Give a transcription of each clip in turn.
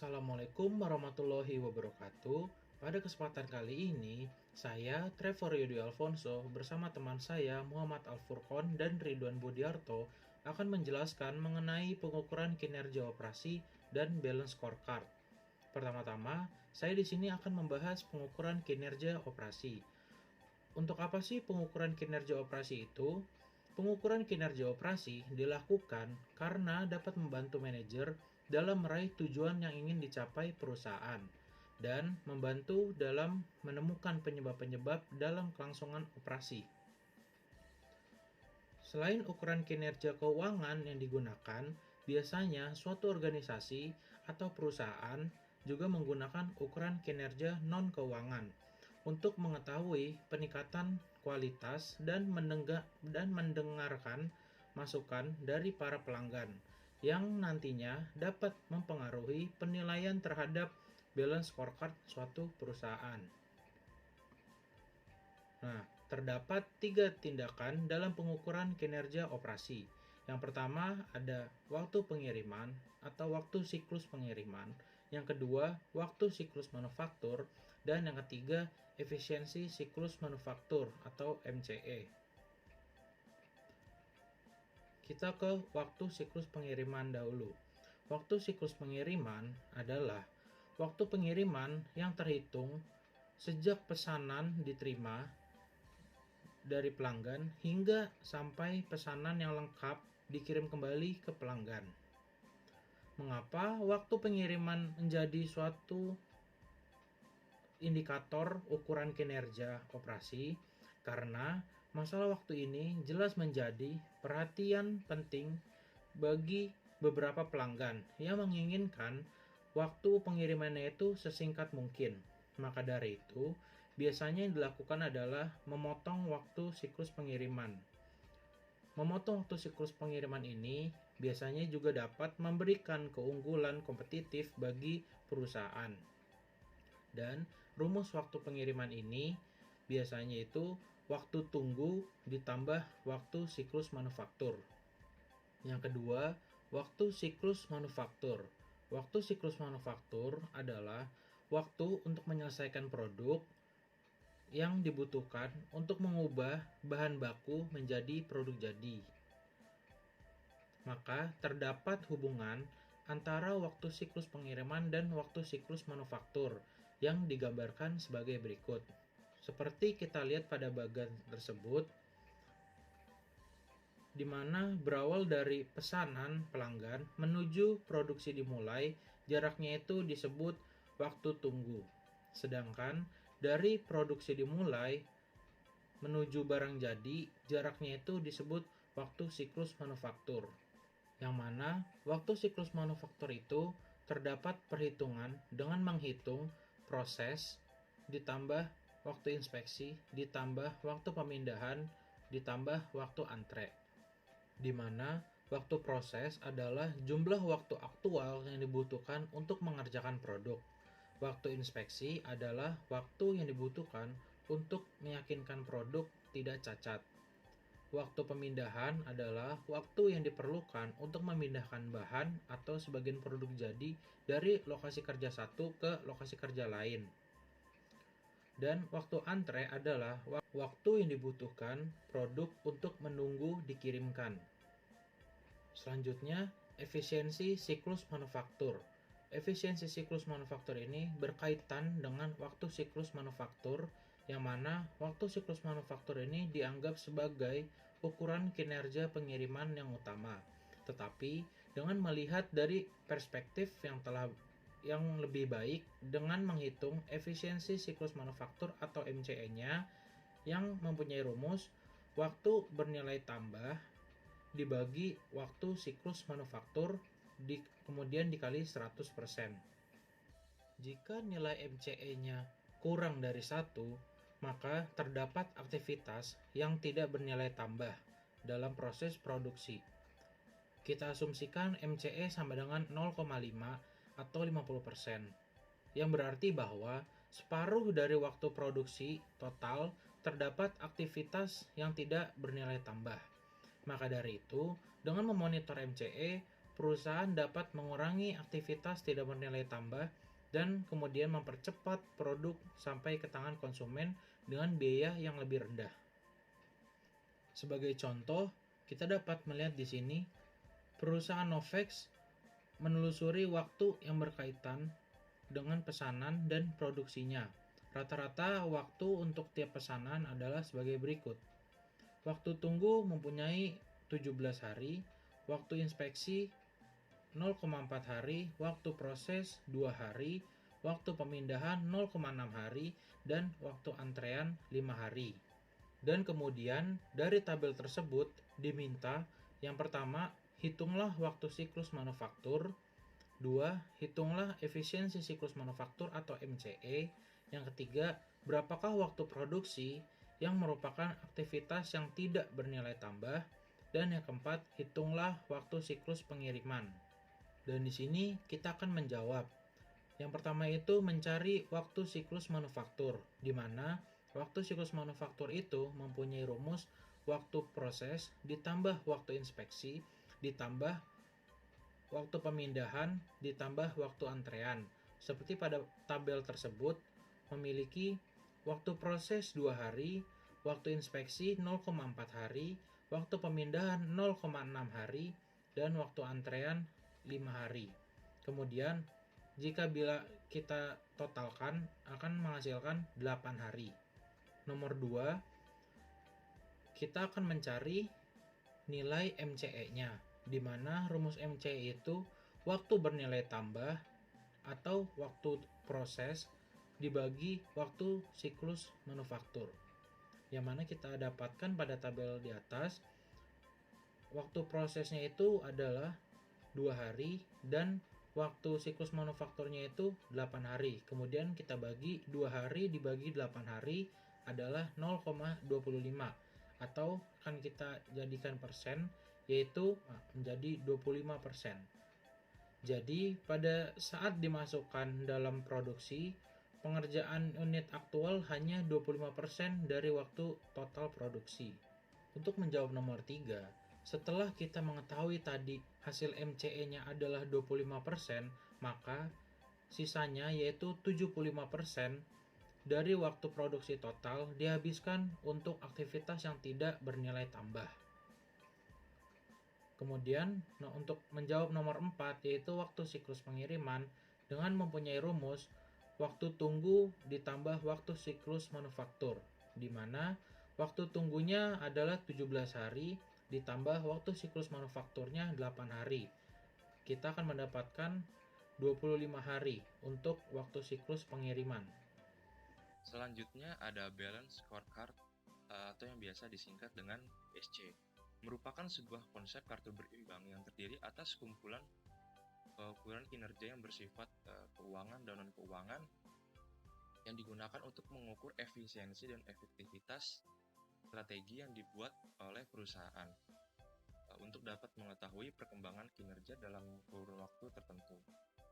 Assalamualaikum warahmatullahi wabarakatuh. Pada kesempatan kali ini, saya Trevor Yudi Alfonso bersama teman saya Muhammad Al-Furqon dan Ridwan Budiarto akan menjelaskan mengenai pengukuran kinerja operasi dan balance scorecard. Pertama-tama, saya di sini akan membahas pengukuran kinerja operasi. Untuk apa sih pengukuran kinerja operasi itu? Pengukuran kinerja operasi dilakukan karena dapat membantu manajer dalam meraih tujuan yang ingin dicapai perusahaan dan membantu dalam menemukan penyebab-penyebab dalam kelangsungan operasi. Selain ukuran kinerja keuangan yang digunakan, biasanya suatu organisasi atau perusahaan juga menggunakan ukuran kinerja non-keuangan untuk mengetahui peningkatan kualitas dan mendengarkan masukan dari para pelanggan yang nantinya dapat mempengaruhi penilaian terhadap balance scorecard suatu perusahaan. Nah, terdapat 3 tindakan dalam pengukuran kinerja operasi. Yang pertama ada waktu pengiriman atau waktu siklus pengiriman. Yang kedua, waktu siklus manufaktur. Dan yang ketiga, efisiensi siklus manufaktur atau MCE. Kita ke waktu siklus pengiriman dahulu. Waktu siklus pengiriman adalah waktu pengiriman yang terhitung sejak pesanan diterima dari pelanggan hingga sampai pesanan yang lengkap dikirim kembali ke pelanggan. Mengapa waktu pengiriman menjadi suatu indikator ukuran kinerja operasi? Karena masalah waktu ini jelas menjadi perhatian penting bagi beberapa pelanggan yang menginginkan waktu pengirimannya itu sesingkat mungkin. Maka dari itu, biasanya yang dilakukan adalah memotong waktu siklus pengiriman. Memotong waktu siklus pengiriman ini biasanya juga dapat memberikan keunggulan kompetitif bagi perusahaan. Dan rumus waktu pengiriman ini biasanya itu waktu tunggu ditambah waktu siklus manufaktur. Yang kedua, waktu siklus manufaktur. Waktu siklus manufaktur adalah waktu untuk menyelesaikan produk yang dibutuhkan untuk mengubah bahan baku menjadi produk jadi. Maka terdapat hubungan antara waktu siklus pengiriman dan waktu siklus manufaktur yang digambarkan sebagai berikut. Seperti kita lihat pada bagian tersebut, di mana berawal dari pesanan pelanggan menuju produksi dimulai, jaraknya itu disebut waktu tunggu. Sedangkan dari produksi dimulai menuju barang jadi, jaraknya itu disebut waktu siklus manufaktur. Yang mana waktu siklus manufaktur itu terdapat perhitungan dengan menghitung proses ditambah waktu inspeksi ditambah waktu pemindahan ditambah waktu antre. Di mana waktu proses adalah jumlah waktu aktual yang dibutuhkan untuk mengerjakan produk. Waktu inspeksi adalah waktu yang dibutuhkan untuk meyakinkan produk tidak cacat. Waktu pemindahan adalah waktu yang diperlukan untuk memindahkan bahan atau sebagian produk jadi dari lokasi kerja satu ke lokasi kerja lain. Dan waktu antre adalah waktu yang dibutuhkan produk untuk menunggu dikirimkan. Selanjutnya, efisiensi siklus manufaktur. Efisiensi siklus manufaktur ini berkaitan dengan waktu siklus manufaktur, yang mana waktu siklus manufaktur ini dianggap sebagai ukuran kinerja pengiriman yang utama. Tetapi dengan melihat dari perspektif yang lebih baik dengan menghitung efisiensi siklus manufaktur atau MCE-nya yang mempunyai rumus waktu bernilai tambah dibagi waktu siklus manufaktur kemudian dikali 100%. Jika nilai MCE-nya kurang dari 1, maka terdapat aktivitas yang tidak bernilai tambah dalam proses produksi. Kita asumsikan MCE sama dengan 0,5 atau 50%, yang berarti bahwa separuh dari waktu produksi total terdapat aktivitas yang tidak bernilai tambah. Maka dari itu, dengan memonitor MCE, perusahaan dapat mengurangi aktivitas tidak bernilai tambah dan kemudian mempercepat produk sampai ke tangan konsumen dengan biaya yang lebih rendah. Sebagai contoh, kita dapat melihat di sini perusahaan Novex menelusuri waktu yang berkaitan dengan pesanan dan produksinya. Rata-rata waktu untuk tiap pesanan adalah sebagai berikut. Waktu tunggu mempunyai 17 hari, waktu inspeksi 0,4 hari, waktu proses 2 hari, waktu pemindahan 0,6 hari, dan waktu antrean 5 hari. Dan kemudian dari tabel tersebut diminta yang pertama, hitunglah waktu siklus manufaktur. 2. Hitunglah efisiensi siklus manufaktur atau MCE. Yang ketiga, berapakah waktu produksi yang merupakan aktivitas yang tidak bernilai tambah. Dan yang keempat, hitunglah waktu siklus pengiriman. Dan di sini kita akan menjawab. Yang pertama itu mencari waktu siklus manufaktur, di mana waktu siklus manufaktur itu mempunyai rumus waktu proses ditambah waktu inspeksi ditambah waktu pemindahan ditambah waktu antrean. Seperti pada tabel tersebut memiliki waktu proses 2 hari, waktu inspeksi 0,4 hari, waktu pemindahan 0,6 hari, dan waktu antrean 5 hari. Kemudian bila kita totalkan akan menghasilkan 8 hari. Nomor 2, kita akan mencari nilai MCE-nya, di mana rumus MCE itu waktu bernilai tambah atau waktu proses dibagi waktu siklus manufaktur. Yang mana kita dapatkan pada tabel di atas, waktu prosesnya itu adalah 2 hari dan waktu siklus manufakturnya itu 8 hari. Kemudian kita bagi 2 hari dibagi 8 hari adalah 0,25 atau akan kita jadikan persen, yaitu menjadi 25%. Jadi pada saat dimasukkan dalam produksi, pengerjaan unit aktual hanya 25% dari waktu total produksi. Untuk menjawab nomor 3, setelah kita mengetahui tadi hasil MCE-nya adalah 25%, maka sisanya yaitu 75% dari waktu produksi total dihabiskan untuk aktivitas yang tidak bernilai tambah. Kemudian, untuk menjawab nomor 4 yaitu waktu siklus pengiriman dengan mempunyai rumus waktu tunggu ditambah waktu siklus manufaktur, di mana waktu tunggunya adalah 17 hari ditambah waktu siklus manufakturnya 8 hari. Kita akan mendapatkan 25 hari untuk waktu siklus pengiriman. Selanjutnya ada balance scorecard atau yang biasa disingkat dengan BSC. Merupakan sebuah konsep kartu berimbang yang terdiri atas kumpulan ukuran kinerja yang bersifat keuangan dan non-keuangan yang digunakan untuk mengukur efisiensi dan efektivitas strategi yang dibuat oleh perusahaan untuk dapat mengetahui perkembangan kinerja dalam kurun waktu tertentu.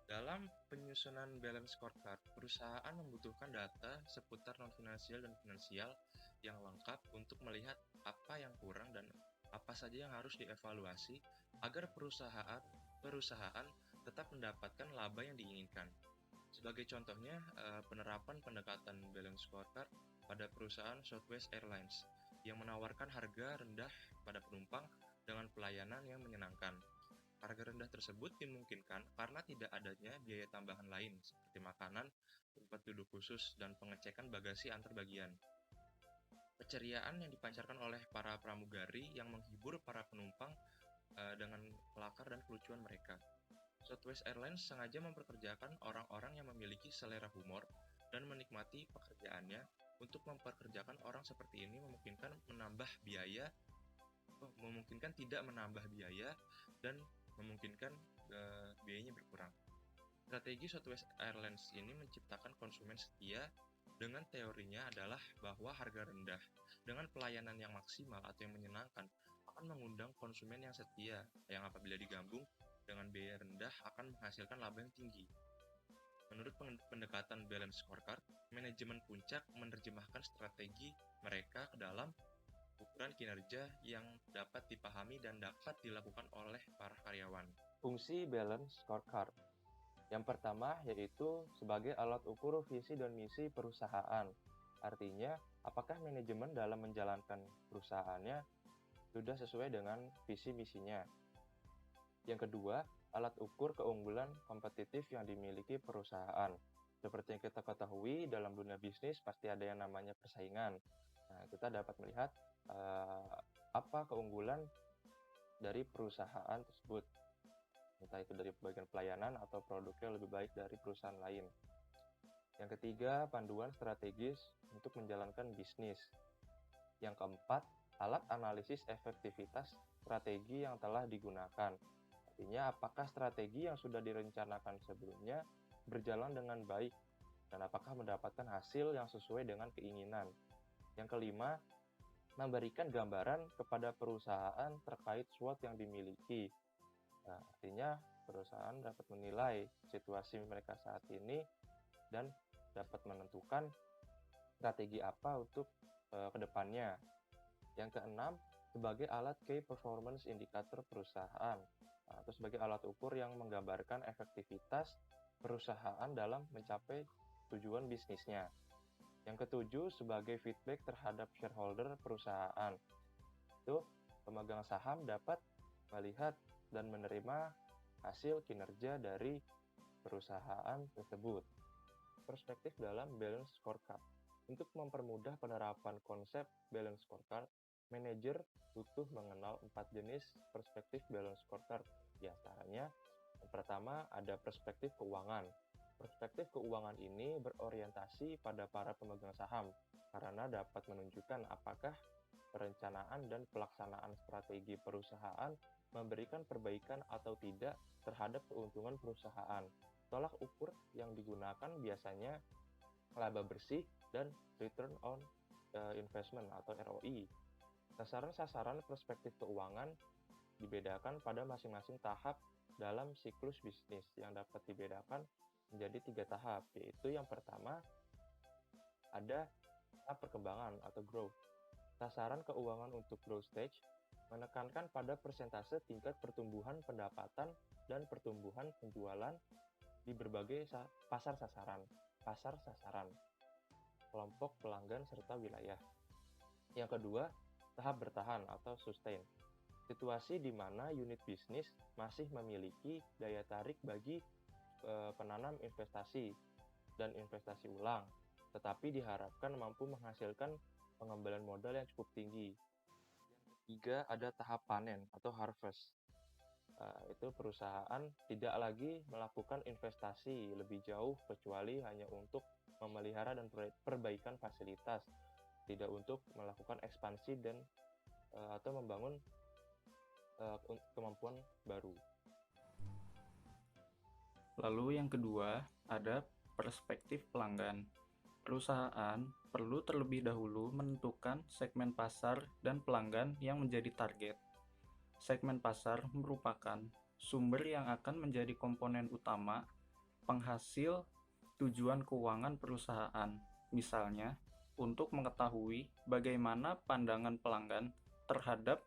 Dalam penyusunan balance scorecard, perusahaan membutuhkan data seputar non-finansial dan finansial yang lengkap untuk melihat apa yang kurang dan apa saja yang harus dievaluasi agar perusahaan tetap mendapatkan laba yang diinginkan. Sebagai contohnya, penerapan pendekatan balance scorecard pada perusahaan Southwest Airlines yang menawarkan harga rendah pada penumpang dengan pelayanan yang menyenangkan. Harga rendah tersebut dimungkinkan karena tidak adanya biaya tambahan lain seperti makanan, tempat duduk khusus, dan pengecekan bagasi antar bagian. Keceriaan yang dipancarkan oleh para pramugari yang menghibur para penumpang dengan kelakar dan kelucuan mereka. Southwest Airlines sengaja memperkerjakan orang-orang yang memiliki selera humor dan menikmati pekerjaannya. Untuk memperkerjakan orang seperti ini memungkinkan tidak menambah biaya dan memungkinkan biayanya berkurang. Strategi Southwest Airlines ini menciptakan konsumen setia dengan teorinya adalah bahwa harga rendah dengan pelayanan yang maksimal atau yang menyenangkan akan mengundang konsumen yang setia, yang apabila digabung dengan biaya rendah akan menghasilkan laba yang tinggi. Menurut pendekatan balance scorecard, manajemen puncak menerjemahkan strategi mereka ke dalam ukuran kinerja yang dapat dipahami dan dapat dilakukan oleh para karyawan. Fungsi balance scorecard. Yang pertama yaitu sebagai alat ukur visi dan misi perusahaan. Artinya, apakah manajemen dalam menjalankan perusahaannya sudah sesuai dengan visi misinya. Yang kedua, alat ukur keunggulan kompetitif yang dimiliki perusahaan. Seperti yang kita ketahui, dalam dunia bisnis pasti ada yang namanya persaingan. Nah, kita dapat melihat apa keunggulan dari perusahaan tersebut. Entah itu dari bagian pelayanan atau produknya lebih baik dari perusahaan lain. Yang ketiga, panduan strategis untuk menjalankan bisnis. Yang keempat, alat analisis efektivitas strategi yang telah digunakan. Artinya, apakah strategi yang sudah direncanakan sebelumnya berjalan dengan baik dan apakah mendapatkan hasil yang sesuai dengan keinginan. Yang kelima, memberikan gambaran kepada perusahaan terkait SWOT yang dimiliki. Nah, artinya perusahaan dapat menilai situasi mereka saat ini dan dapat menentukan strategi apa untuk kedepannya. Yang keenam, sebagai alat Key Performance Indicator perusahaan, atau sebagai alat ukur yang menggambarkan efektivitas perusahaan dalam mencapai tujuan bisnisnya. Yang ketujuh, sebagai feedback terhadap shareholder perusahaan. Itu pemegang saham dapat melihat dan menerima hasil kinerja dari perusahaan tersebut. Perspektif dalam balance scorecard. Untuk mempermudah penerapan konsep balance scorecard, manajer butuh mengenal 4 jenis perspektif balance scorecard. Di antaranya, yang pertama ada perspektif keuangan. Perspektif keuangan ini berorientasi pada para pemegang saham karena dapat menunjukkan apakah perencanaan dan pelaksanaan strategi perusahaan memberikan perbaikan atau tidak terhadap keuntungan perusahaan. Tolak ukur yang digunakan biasanya laba bersih dan return on investment atau ROI. Sasaran-sasaran perspektif keuangan dibedakan pada masing-masing tahap dalam siklus bisnis yang dapat dibedakan menjadi 3 tahap, yaitu yang pertama ada tahap perkembangan atau growth. Sasaran keuangan untuk growth stage menekankan pada persentase tingkat pertumbuhan pendapatan dan pertumbuhan penjualan di berbagai pasar sasaran, kelompok pelanggan serta wilayah. Yang kedua, tahap bertahan atau sustain. Situasi di mana unit bisnis masih memiliki daya tarik bagi penanam investasi dan investasi ulang, tetapi diharapkan mampu menghasilkan pengembalian modal yang cukup tinggi. Yang ketiga, ada tahap panen atau harvest. Itu perusahaan tidak lagi melakukan investasi lebih jauh kecuali hanya untuk memelihara dan perbaikan fasilitas, tidak untuk melakukan ekspansi dan atau membangun kemampuan baru. Lalu yang kedua, ada perspektif pelanggan. Perusahaan perlu terlebih dahulu menentukan segmen pasar dan pelanggan yang menjadi target. Segmen pasar merupakan sumber yang akan menjadi komponen utama penghasil tujuan keuangan perusahaan. Misalnya, untuk mengetahui bagaimana pandangan pelanggan terhadap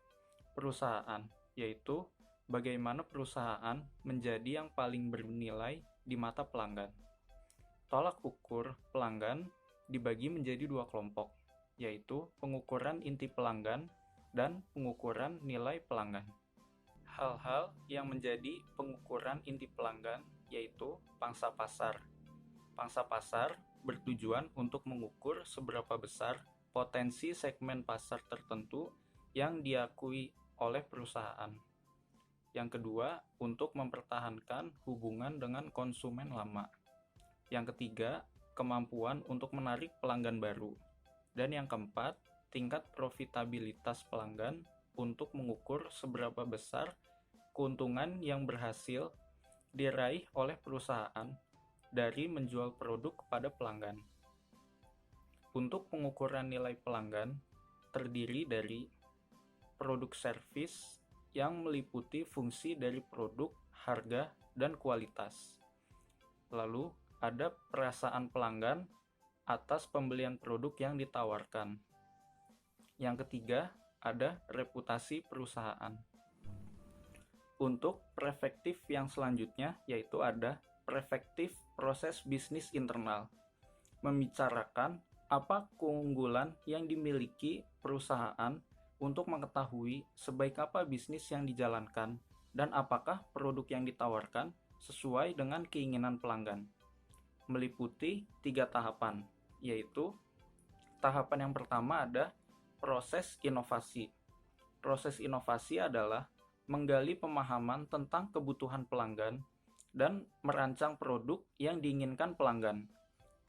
perusahaan, yaitu bagaimana perusahaan menjadi yang paling bernilai di mata pelanggan. Tolak ukur pelanggan dibagi menjadi 2 kelompok, yaitu pengukuran inti pelanggan dan pengukuran nilai pelanggan. Hal-hal yang menjadi pengukuran inti pelanggan yaitu pangsa pasar. Pangsa pasar bertujuan untuk mengukur seberapa besar potensi segmen pasar tertentu yang diakui oleh perusahaan. Yang kedua, untuk mempertahankan hubungan dengan konsumen lama. Yang ketiga, kemampuan untuk menarik pelanggan baru. Dan yang keempat, tingkat profitabilitas pelanggan untuk mengukur seberapa besar keuntungan yang berhasil diraih oleh perusahaan dari menjual produk kepada pelanggan. Untuk pengukuran nilai pelanggan terdiri dari produk servis yang meliputi fungsi dari produk, harga, dan kualitas. Lalu, ada perasaan pelanggan atas pembelian produk yang ditawarkan. Yang ketiga, ada reputasi perusahaan. Untuk perspektif yang selanjutnya yaitu ada perspektif proses bisnis internal, membicarakan apa keunggulan yang dimiliki perusahaan untuk mengetahui sebaik apa bisnis yang dijalankan dan apakah produk yang ditawarkan sesuai dengan keinginan pelanggan. Meliputi 3 tahapan, yaitu tahapan yang pertama ada proses inovasi. Proses inovasi adalah menggali pemahaman tentang kebutuhan pelanggan dan merancang produk yang diinginkan pelanggan.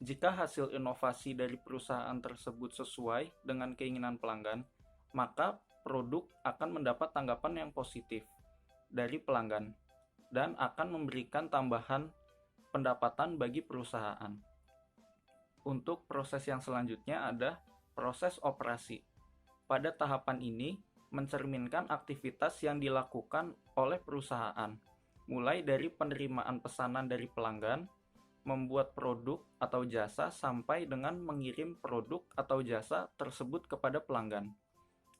Jika hasil inovasi dari perusahaan tersebut sesuai dengan keinginan pelanggan, maka produk akan mendapat tanggapan yang positif dari pelanggan dan akan memberikan tambahan pendapatan bagi perusahaan. Untuk proses yang selanjutnya ada proses operasi. Pada tahapan ini mencerminkan aktivitas yang dilakukan oleh perusahaan, mulai dari penerimaan pesanan dari pelanggan, membuat produk atau jasa sampai dengan mengirim produk atau jasa tersebut kepada pelanggan.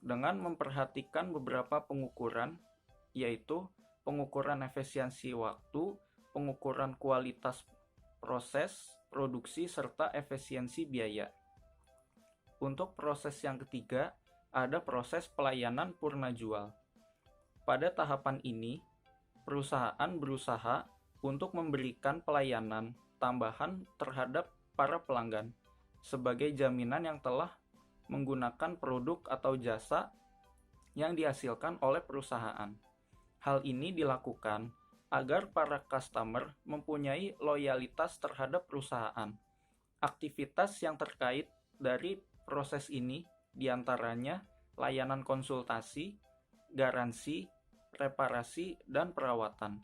Dengan memperhatikan beberapa pengukuran, yaitu pengukuran efisiensi waktu, pengukuran kualitas proses, produksi, serta efisiensi biaya. Untuk proses yang ketiga, ada proses pelayanan purna jual. Pada tahapan ini, perusahaan berusaha untuk memberikan pelayanan tambahan terhadap para pelanggan sebagai jaminan yang telah menggunakan produk atau jasa yang dihasilkan oleh perusahaan. Hal ini dilakukan agar para customer mempunyai loyalitas terhadap perusahaan. Aktivitas yang terkait dari proses ini diantaranya layanan konsultasi, garansi, reparasi, dan perawatan.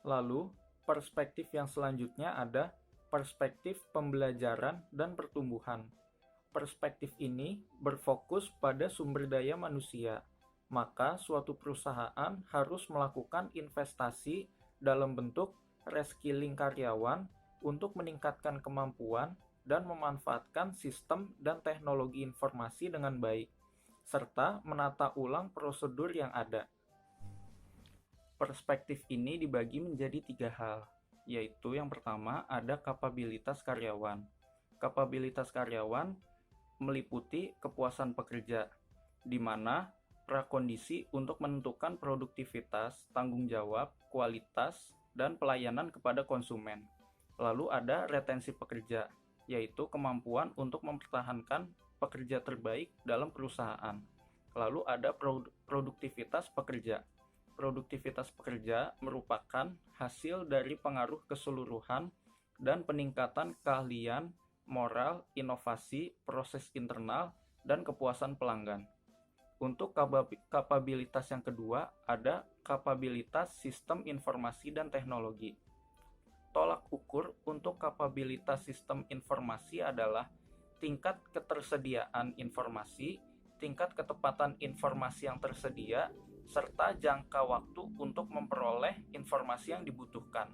Lalu, perspektif yang selanjutnya ada perspektif pembelajaran dan pertumbuhan. Perspektif ini berfokus pada sumber daya manusia. Maka suatu perusahaan harus melakukan investasi dalam bentuk reskilling karyawan untuk meningkatkan kemampuan dan memanfaatkan sistem dan teknologi informasi dengan baik, serta menata ulang prosedur yang ada. Perspektif ini dibagi menjadi 3 hal, yaitu yang pertama ada kapabilitas karyawan. Kapabilitas karyawan meliputi kepuasan pekerja, di mana prakondisi untuk menentukan produktivitas, tanggung jawab, kualitas, dan pelayanan kepada konsumen. Lalu ada retensi pekerja, yaitu kemampuan untuk mempertahankan pekerja terbaik dalam perusahaan. Lalu ada produktivitas pekerja. Produktivitas pekerja merupakan hasil dari pengaruh keseluruhan dan peningkatan keahlian, moral, inovasi, proses internal, dan kepuasan pelanggan. Untuk kapabilitas yang kedua, ada kapabilitas sistem informasi dan teknologi. Tolak ukur untuk kapabilitas sistem informasi adalah tingkat ketersediaan informasi, tingkat ketepatan informasi yang tersedia, serta jangka waktu untuk memperoleh informasi yang dibutuhkan.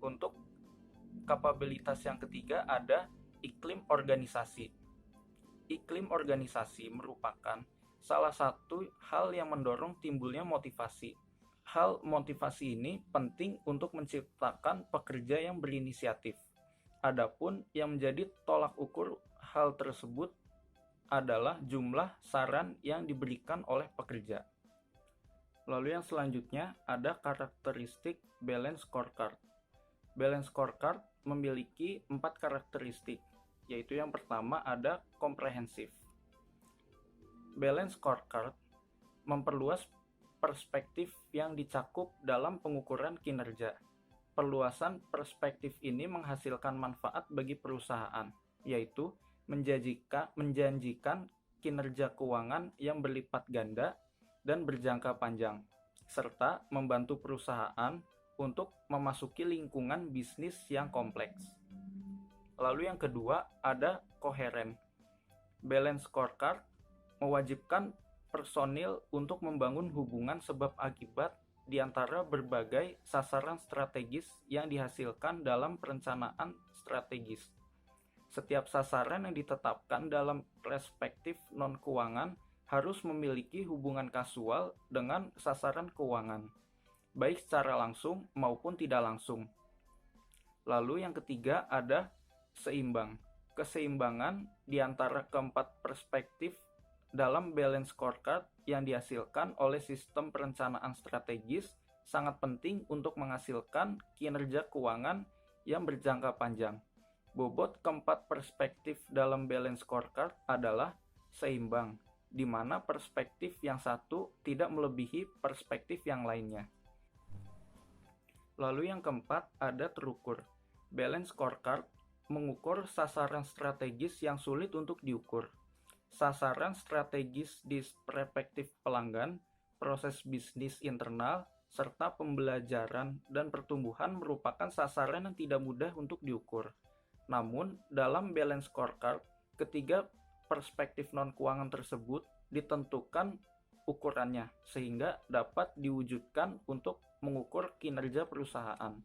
Untuk kapabilitas yang ketiga ada iklim organisasi. Iklim organisasi merupakan salah satu hal yang mendorong timbulnya motivasi. Hal motivasi ini penting untuk menciptakan pekerja yang berinisiatif. Adapun yang menjadi tolak ukur hal tersebut adalah jumlah saran yang diberikan oleh pekerja. Lalu yang selanjutnya ada karakteristik balance scorecard. Balance scorecard memiliki 4 karakteristik, yaitu yang pertama ada komprehensif. Balance scorecard memperluas perspektif yang dicakup dalam pengukuran kinerja. Perluasan perspektif ini menghasilkan manfaat bagi perusahaan, yaitu menjanjikan kinerja keuangan yang berlipat ganda dan berjangka panjang, serta membantu perusahaan untuk memasuki lingkungan bisnis yang kompleks. Lalu yang kedua ada koheren. Balance scorecard mewajibkan personil untuk membangun hubungan sebab akibat di antara berbagai sasaran strategis yang dihasilkan dalam perencanaan strategis. Setiap sasaran yang ditetapkan dalam perspektif non-keuangan harus memiliki hubungan kasual dengan sasaran keuangan, baik secara langsung maupun tidak langsung. Lalu yang ketiga ada seimbang. Keseimbangan di antara keempat perspektif dalam balance scorecard yang dihasilkan oleh sistem perencanaan strategis sangat penting untuk menghasilkan kinerja keuangan yang berjangka panjang. Bobot keempat perspektif dalam balance scorecard adalah seimbang, di mana perspektif yang satu tidak melebihi perspektif yang lainnya. Lalu yang keempat ada terukur. Balance scorecard mengukur sasaran strategis yang sulit untuk diukur. Sasaran strategis di perspektif pelanggan, proses bisnis internal, serta pembelajaran dan pertumbuhan merupakan sasaran yang tidak mudah untuk diukur. Namun, dalam balance scorecard, ketiga perspektif non-keuangan tersebut ditentukan ukurannya sehingga dapat diwujudkan untuk mengukur kinerja perusahaan.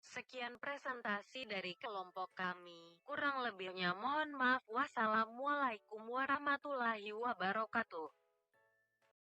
Sekian presentasi dari kelompok kami. Kurang lebihnya mohon maaf. Wassalamualaikum warahmatullahi wabarakatuh.